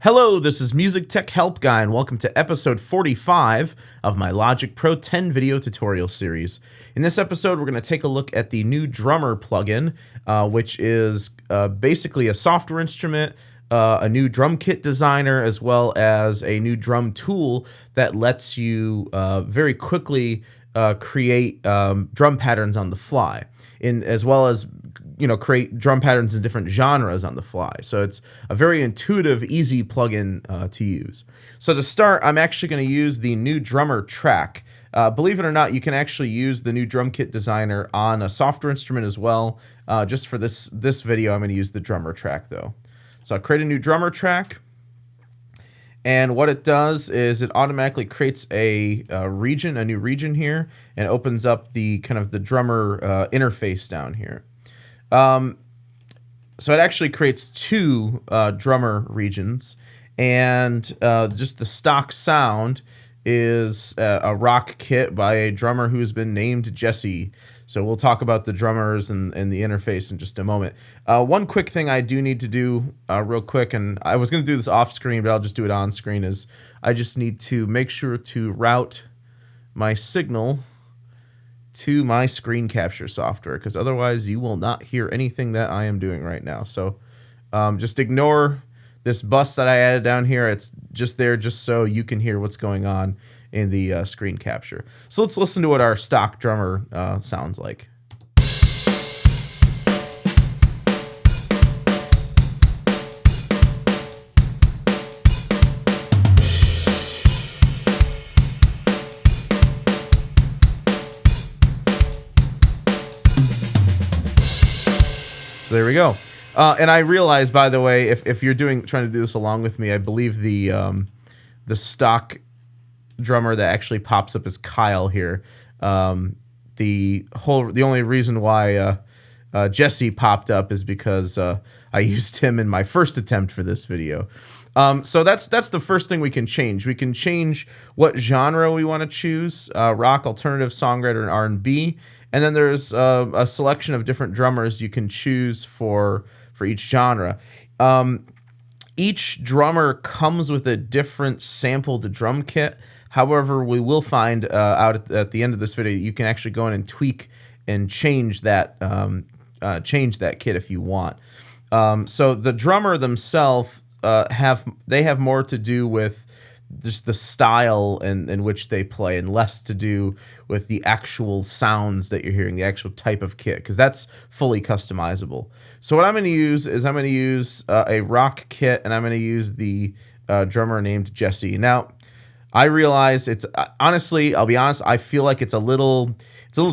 Hello, this is Music Tech Help Guy, and welcome to episode 45 of my Logic Pro 10 video tutorial series. In this episode, we're going to take a look at the new drummer plugin, which is basically a software instrument, a new drum kit designer, as well as a new drum tool that lets you very quickly create drum patterns on the fly, as well as create drum patterns in different genres on the fly. So it's a very intuitive, easy plugin to use. So to start, I'm actually going to use the new drummer track. Believe it or not, you can actually use the new drum kit designer on a software instrument as well. Just for this video, I'm going to use the drummer track though. So I'll create a new drummer track. And what it does is it automatically creates a new region here, and opens up the kind of the drummer interface down here. So it actually creates two drummer regions, and just the stock sound is a rock kit by a drummer who has been named Jesse. So we'll talk about the drummers and the interface in just a moment. One quick thing I do need to do real quick, and I was going to do this off screen, but I'll just do it on screen, is I just need to make sure to route my signal to my screen capture software, because otherwise you will not hear anything that I am doing right now. So just ignore this bus that I added down here. It's just there just so you can hear what's going on in the screen capture. So let's listen to what our stock drummer sounds like. So there we go. And I realize, by the way, if you're trying to do this along with me, I believe the stock drummer that actually pops up is Kyle here. The only reason why Jesse popped up is because I used him in my first attempt for this video. So that's the first thing we can change. We can change what genre we want to choose: rock, alternative, songwriter, and R&B. And then there's a selection of different drummers you can choose for each genre. Each drummer comes with a different sampled drum kit. However, we will find out at the end of this video, you can actually go in and tweak and change that kit if you want. So the drummer themselves have more to do with just the style in which they play, and less to do with the actual sounds that you're hearing, the actual type of kit, because that's fully customizable. So what I'm going to use is I'm going to use a rock kit, and I'm going to use the drummer named Jesse. Now, I realize it's honestly, I'll be honest, I feel like it's a little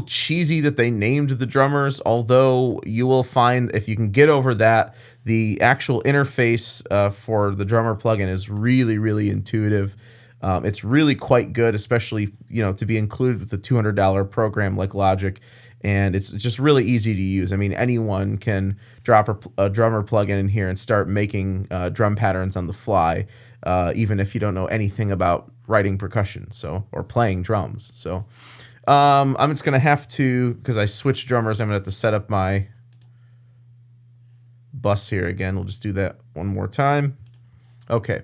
cheesy that they named the drummers, although you will find, if you can get over that, the actual interface for the drummer plugin is really, really intuitive. It's really quite good, especially, to be included with the $200 program like Logic, and it's just really easy to use. I mean, anyone can drop a drummer plugin in here and start making drum patterns on the fly, even if you don't know anything about writing percussion, or playing drums. So I'm just gonna have to, because I switched drummers, I'm gonna have to set up my bus here again. We'll just do that one more time. Okay.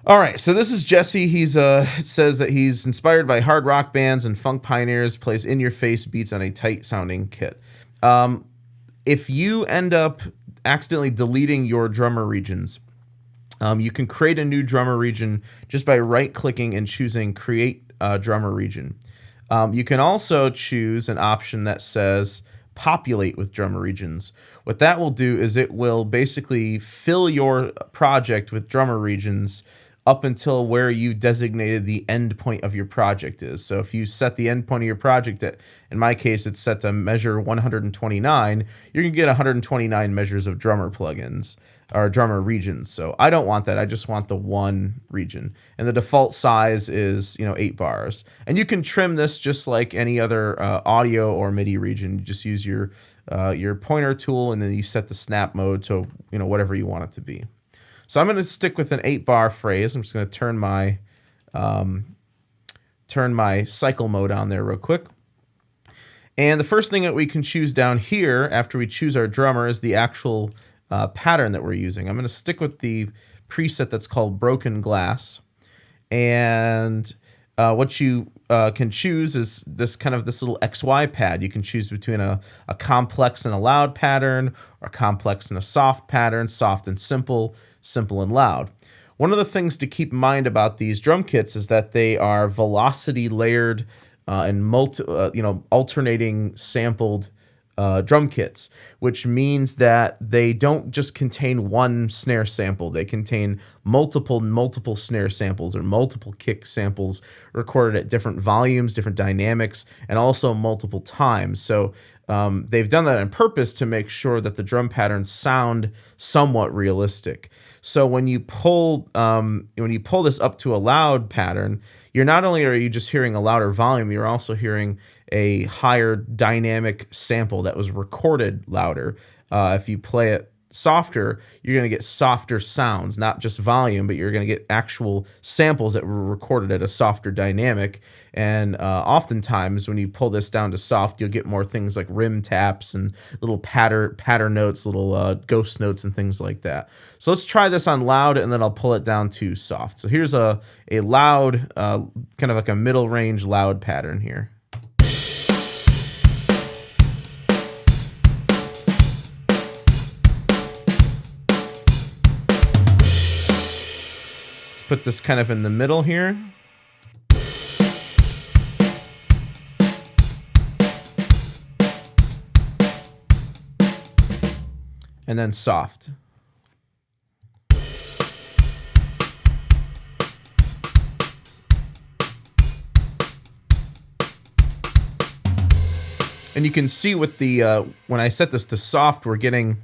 All right, so this is Jesse. It says that he's inspired by hard rock bands and funk pioneers, plays in-your-face beats on a tight-sounding kit. If you end up accidentally deleting your drummer regions, you can create a new drummer region just by right-clicking and choosing Create Drummer Region. You can also choose an option that says Populate with drummer regions. What that will do is it will basically fill your project with drummer regions up until where you designated the end point of your project is. So if you set the end point of your project at, in my case, it's set to measure 129, you're gonna get 129 measures of drummer plugins or drummer regions. So I don't want that. I just want the one region. And the default size is 8 bars. And you can trim this just like any other audio or MIDI region. You just use your pointer tool, and then you set the snap mode to whatever you want it to be. So I'm going to stick with an 8-bar phrase. I'm just going to turn my cycle mode on there real quick. And the first thing that we can choose down here after we choose our drummer is the actual pattern that we're using. I'm going to stick with the preset that's called Broken Glass. And what you can choose is this little XY pad. You can choose between a complex and a loud pattern, or a complex and a soft pattern, soft and simple, simple and loud. One of the things to keep in mind about these drum kits is that they are velocity layered and alternating sampled drum kits, which means that they don't just contain one snare sample. They contain multiple snare samples or multiple kick samples recorded at different volumes, different dynamics, and also multiple times. So they've done that on purpose to make sure that the drum patterns sound somewhat realistic. So when you pull this up to a loud pattern, you're not only are you just hearing a louder volume, you're also hearing a higher dynamic sample that was recorded louder. If you play it softer, you're going to get softer sounds, not just volume, but you're going to get actual samples that were recorded at a softer dynamic. And oftentimes, when you pull this down to soft, you'll get more things like rim taps and little patter notes, little ghost notes, and things like that. So let's try this on loud, and then I'll pull it down to soft. So here's a loud, kind of like a middle range loud pattern here. Put this kind of in the middle here. And then soft. And you can see with the when I set this to soft, we're getting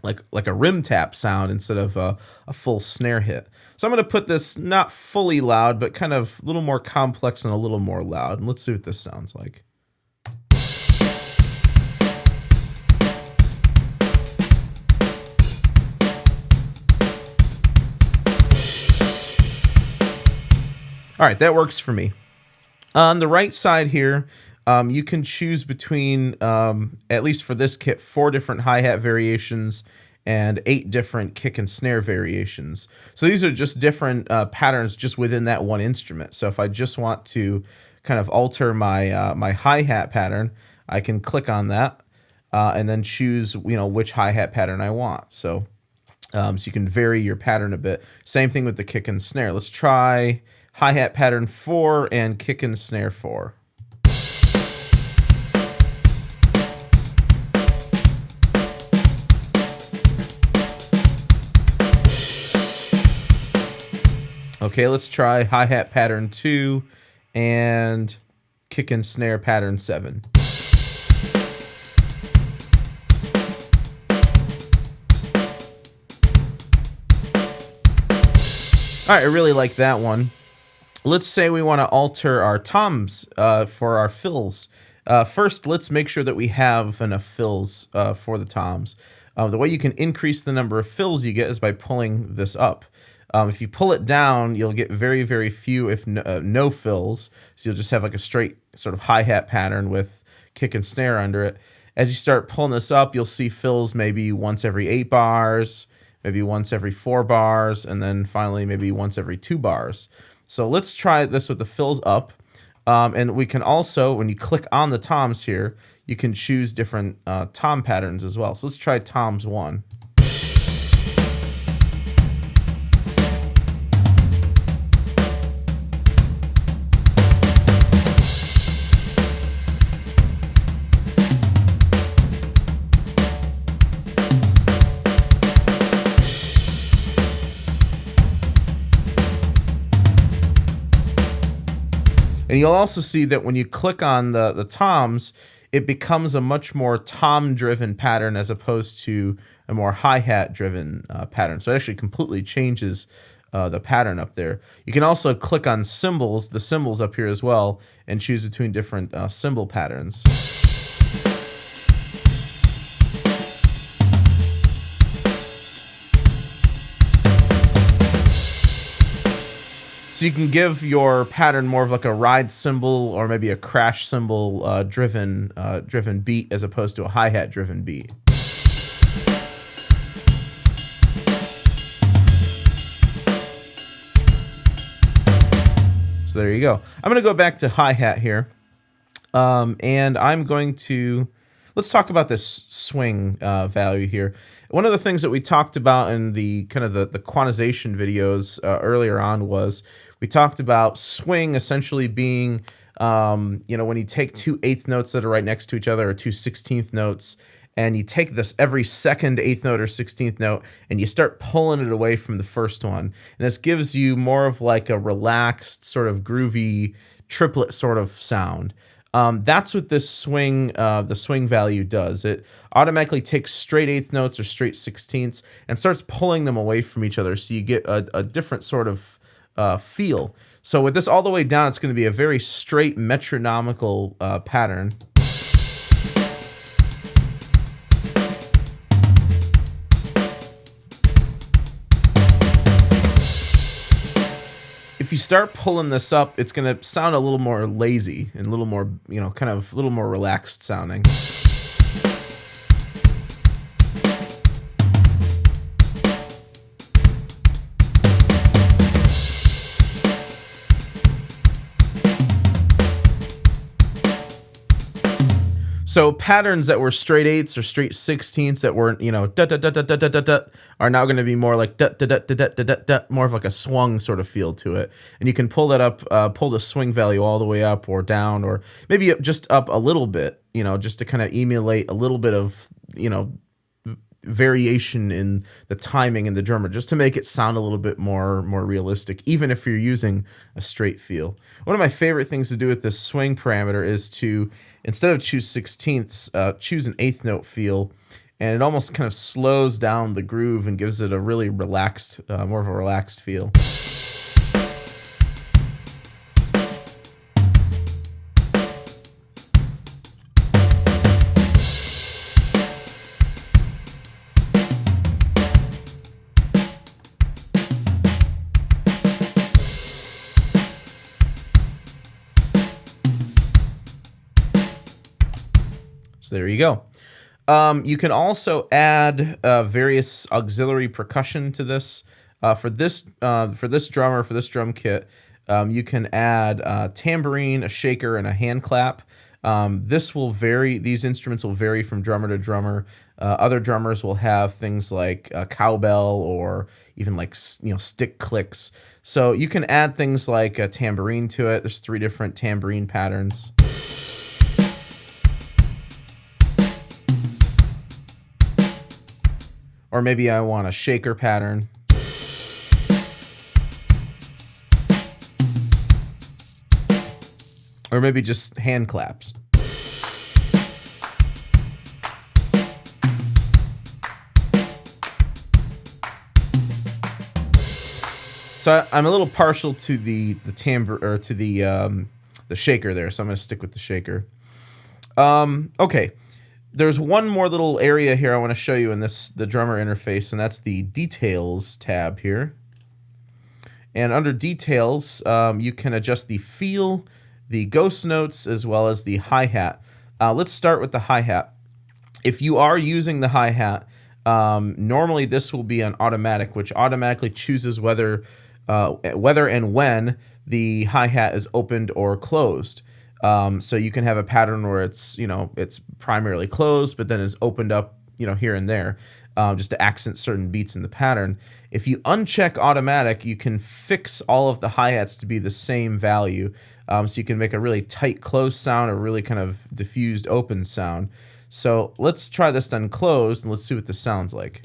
like a rim tap sound instead of a full snare hit. So I'm going to put this not fully loud, but kind of a little more complex and a little more loud. And let's see what this sounds like. All right, that works for me. On the right side here, you can choose between, at least for this kit, 4 different hi-hat variations and 8 different kick and snare variations. So these are just different patterns just within that one instrument. So if I just want to kind of alter my my hi-hat pattern, I can click on that and then choose which hi-hat pattern I want. So you can vary your pattern a bit. Same thing with the kick and snare. Let's try hi-hat pattern 4 and kick and snare 4. Okay, let's try hi-hat pattern 2 and kick and snare pattern 7. All right, I really like that one. Let's say we want to alter our toms for our fills. First, let's make sure that we have enough fills for the toms. The way you can increase the number of fills you get is by pulling this up. If you pull it down, you'll get very, very few, if no fills. So you'll just have like a straight sort of hi-hat pattern with kick and snare under it. As you start pulling this up, you'll see fills maybe once every 8 bars, maybe once every 4 bars, and then finally maybe once every 2 bars. So let's try this with the fills up. And we can also, when you click on the toms here, you can choose different tom patterns as well. So let's try toms 1. And you'll also see that when you click on the toms, it becomes a much more tom-driven pattern as opposed to a more hi-hat driven pattern. So it actually completely changes the pattern up there. You can also click on cymbals, the cymbals up here as well, and choose between different cymbal patterns. So you can give your pattern more of like a ride cymbal or maybe a crash cymbal driven beat as opposed to a hi-hat driven beat. So there you go. I'm going to go back to hi-hat here. And I'm going to, let's talk about this swing value here. One of the things that we talked about in the kind of the quantization videos earlier on was we talked about swing essentially being, you know, when you take two eighth notes that are right next to each other, or two 16th notes, and you take this every second eighth note or 16th note and you start pulling it away from the first one. And this gives you more of like a relaxed, sort of groovy triplet sort of sound. That's what this swing, the swing value does. It automatically takes straight eighth notes or straight 16ths and starts pulling them away from each other, so you get a different sort of feel. So with this all the way down, it's going to be a very straight metronomical pattern. If you start pulling this up, it's going to sound a little more lazy and a little more, you know, kind of a little more relaxed sounding. So patterns that were straight eighths or straight 16ths that weren't, you know, da da da da da da da da, are now going to be more like da da da da da da da da, more of like a swung sort of feel to it. And you can pull that up, pull the swing value all the way up or down, or maybe just up a little bit, you know, just to kind of emulate a little bit of, you know, variation in the timing in the drummer, just to make it sound a little bit more realistic, even if you're using a straight feel. One of my favorite things to do with this swing parameter is to, instead of choose 16ths, choose an eighth note feel, and it almost kind of slows down the groove and gives it a really relaxed, more of a relaxed feel. So there you go. You can also add various auxiliary percussion to this. For this drummer, for this drum kit, you can add tambourine, a shaker, and a hand clap. This will vary. These instruments will vary from drummer to drummer. Other drummers will have things like a cowbell or even like, you know, stick clicks. So you can add things like a tambourine to it. There's 3 different tambourine patterns. Or maybe I want a shaker pattern. Or maybe just hand claps. So I'm a little partial to the timbre, or to the shaker there, so I'm going to stick with the shaker. Okay. There's one more little area here I want to show you in the drummer interface, and that's the Details tab here. And under Details, you can adjust the feel, the ghost notes, as well as the hi-hat. Let's start with the hi-hat. If you are using the hi-hat, normally this will be on automatic, which automatically chooses whether and when the hi-hat is opened or closed. So you can have a pattern where it's, you know, it's primarily closed, but then is opened up, you know, here and there, just to accent certain beats in the pattern. If you uncheck automatic, you can fix all of the hi-hats to be the same value. So you can make a really tight closed sound, or really kind of diffused open sound. So let's try this done closed, and let's see what this sounds like.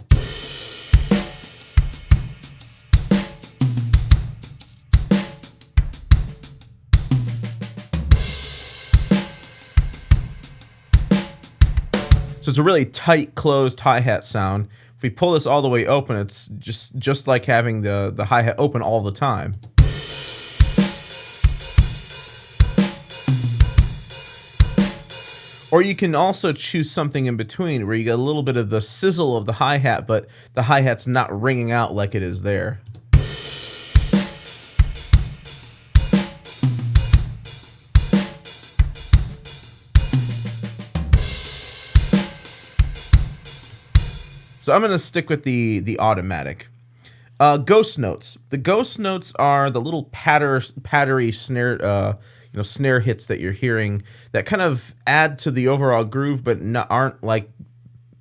So it's a really tight, closed hi-hat sound. If we pull this all the way open, it's just like having the hi-hat open all the time. Or you can also choose something in between, where you get a little bit of the sizzle of the hi-hat, but the hi-hat's not ringing out like it is there. So I'm going to stick with the automatic. Ghost notes. The ghost notes are the little pattery snare, snare hits that you're hearing that kind of add to the overall groove, but aren't like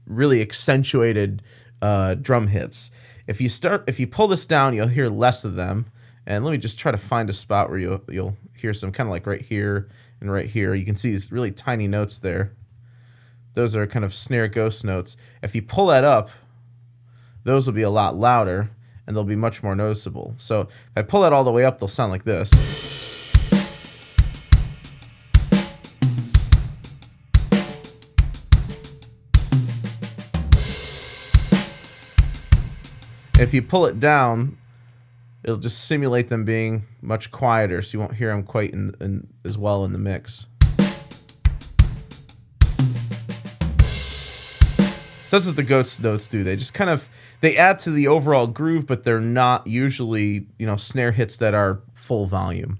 really accentuated drum hits. If you pull this down, you'll hear less of them. And let me just try to find a spot where you'll hear some, kind of like right here and right here. You can see these really tiny notes there. Those are kind of snare ghost notes. If you pull that up, those will be a lot louder and they'll be much more noticeable. So if I pull that all the way up, they'll sound like this. If you pull it down, it'll just simulate them being much quieter, so you won't hear them quite as well in the mix. So that's what the ghost notes do. They just they add to the overall groove, but they're not usually, snare hits that are full volume.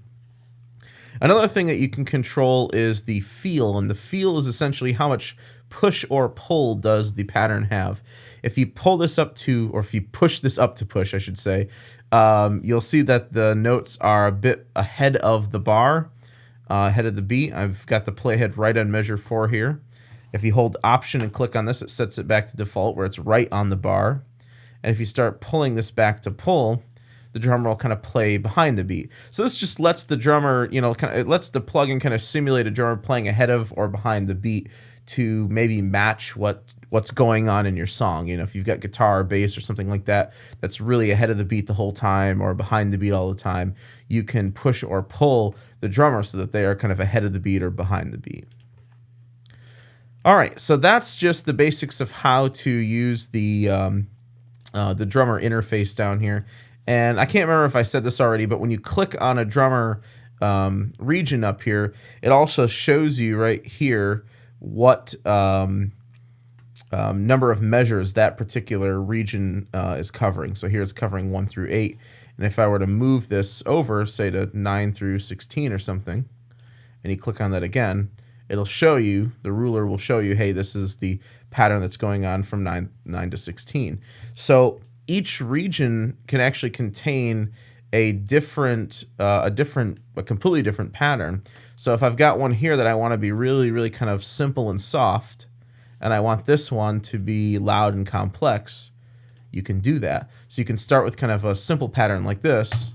Another thing that you can control is the feel, and the feel is essentially how much push or pull does the pattern have. If you pull this up to, or if you push this up to push, I should say, you'll see that the notes are a bit ahead of the bar, ahead of the beat. I've got the playhead right on measure 4 here. If you hold Option and click on this, it sets it back to default where it's right on the bar. And if you start pulling this back to pull, the drummer will kind of play behind the beat. So this just lets the drummer, it lets the plugin kind of simulate a drummer playing ahead of or behind the beat to maybe match what's going on in your song. If you've got guitar or bass or something like that that's really ahead of the beat the whole time or behind the beat all the time, you can push or pull the drummer so that they are kind of ahead of the beat or behind the beat. All right, so that's just the basics of how to use the drummer interface down here. And I can't remember if I said this already, but when you click on a drummer region up here, it also shows you right here what number of measures that particular region is covering. So here it's covering 1 through 8. And if I were to move this over, say to 9 through 16 or something, and you click on that again, it'll show you, the ruler will show you, hey, this is the pattern that's going on from 9 to 16. So each region can actually contain a completely different pattern. So if I've got one here that I want to be really, really kind of simple and soft, and I want this one to be loud and complex, you can do that. So you can start with kind of a simple pattern like this.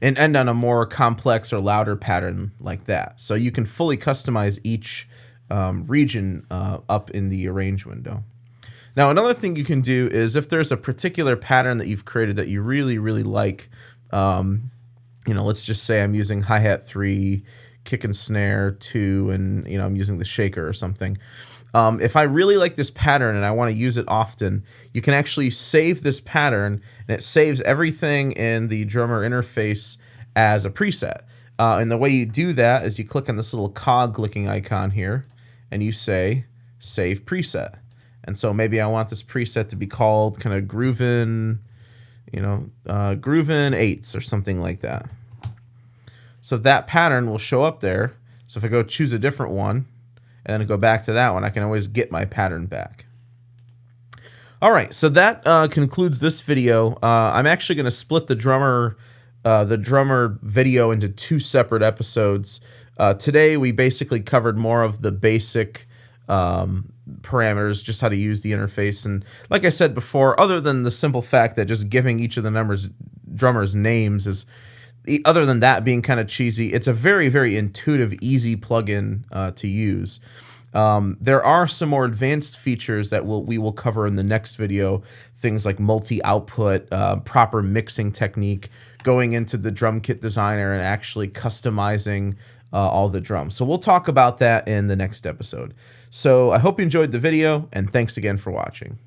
And end on a more complex or louder pattern like that. So you can fully customize each region up in the arrange window. Now, another thing you can do is if there's a particular pattern that you've created that you really, really like, let's just say I'm using hi-hat 3, kick and snare 2, and I'm using the shaker or something. If I really like this pattern and I want to use it often, you can actually save this pattern, and it saves everything in the drummer interface as a preset. And the way you do that is you click on this little cog looking icon here, and you say Save Preset. And so maybe I want this preset to be called kind of Groovin', Groovin' 8s or something like that. So that pattern will show up there. So if I go choose a different one, and then go back to that one, I can always get my pattern back. All right, so that concludes this video. I'm actually going to split the drummer video into 2 separate episodes. Today we basically covered more of the basic parameters, just how to use the interface. And like I said before, other than the simple fact that just giving each of the drummers names is, other than that being kind of cheesy, it's a very, very intuitive, easy plugin to use. There are some more advanced features that we will cover in the next video, things like multi-output, proper mixing technique, going into the drum kit designer and actually customizing all the drums. So we'll talk about that in the next episode. So I hope you enjoyed the video, and thanks again for watching.